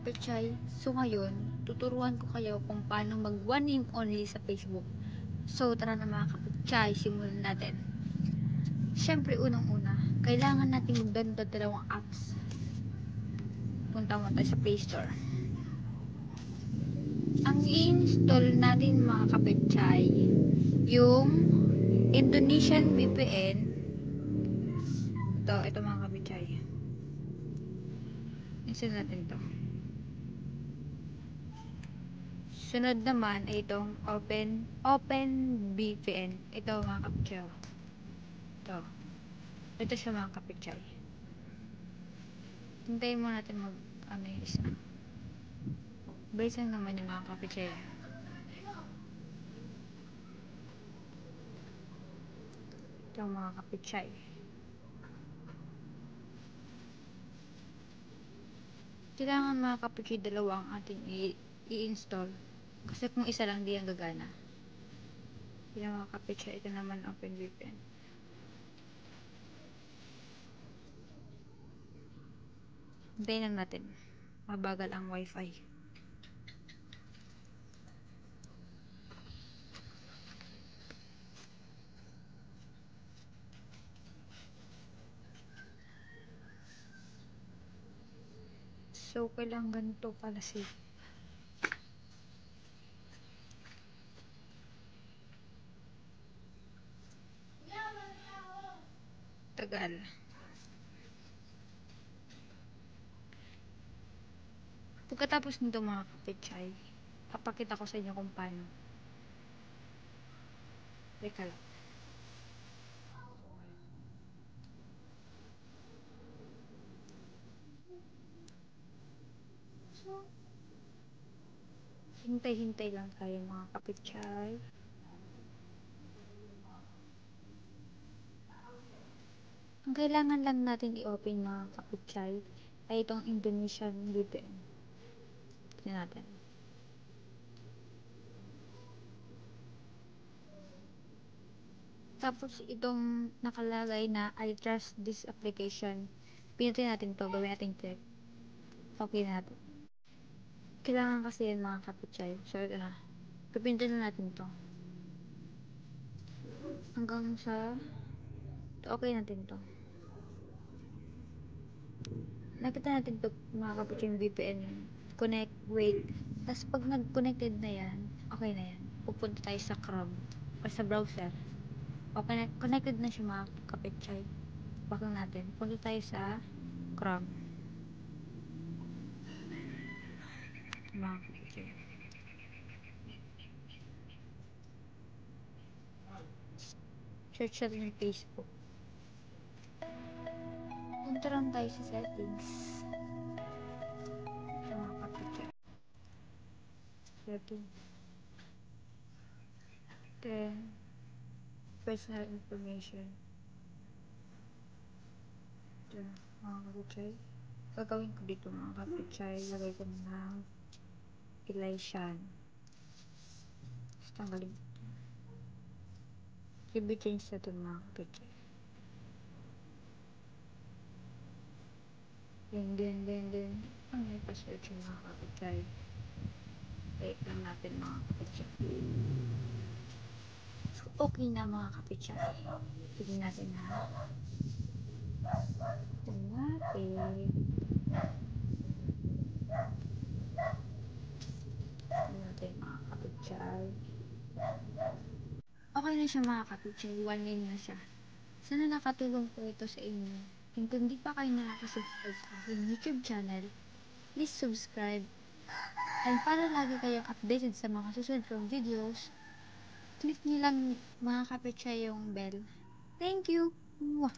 kapitchay. So ngayon, tuturuan ko kayo kung paano mag one name only sa Facebook. So tara na mga kapitchay, simulan natin. Siyempre unang-una, kailangan natin mag-download dalawang apps. Punta mo tayo sa Play Store. Ang i-install natin mga kapitchay, yung Indonesian VPN. Ito mga kapitchay. Install natin to. Sunod naman ay itong Open VPN. Ito mga kapitchay. Ito siya mga kapitchay. Hintayin mo natin yung isa. Bilis lang naman yung mga kapitchay. Ito mga kapitchay. Kailangan mga kapitchay dalawa ang ating i-install. Kasi kung isa lang di ang gagana. Yung mga kapitchay, ito naman Open VPN. Hintayin lang natin. Mabagal ang wifi. So, kailangan ganito pala tagal. Pagkatapos nito mga kapitchay, papakita ko sa inyo kung paano. Teka lang. Hintay-hintay lang tayo mga kapitchay. Ang kailangan lang natin i-open mga kapitchay ay itong Indonesian VPN. Tignan natin. Tapos itong nakalagay na I trust this application. Pinutin natin to, gawin natin check. Okay na natin. Kailangan kasi yan mga kapitchay. So ito na. Pipindutin na natin to. Hanggang sa okay natin to. Nakita natin to mga kapitchay yung VPN. Connect, wait. Tapos pag nag-connected na yan, okay na yan. Pupunta tayo sa Chrome o sa browser. Okay, connected na siya mga kapitchay. Bakit natin? Punta tayo sa Chrome. Mga kapitchay. Search natin yung Facebook. Punta lang tayo sa settings. Mga kapitchay. Settings. Then, personal information. Ito, mga kapitchay. Gagawin ko dito mga kapitchay. Lagay ko ng Elishan. Tapos tanggalin ko. I-change na ito mga kapitchay. Then. Ano yung password yung mga kapitchay? Wait lang natin mga kapitchay. Okay na mga kapitchay. Tignan natin ha. Tignan natin mga kapitchay. Okay na siya mga kapitchay. 1 year na siya. Sana nakatulong po ito sa inyo. And kung di pa kayo nakasubscribe sa aking YouTube channel, please subscribe. And para lagi kayong updated sa mga susunod kong videos, click nyo lang mga kapitchay yung bell. Thank you! Mwah!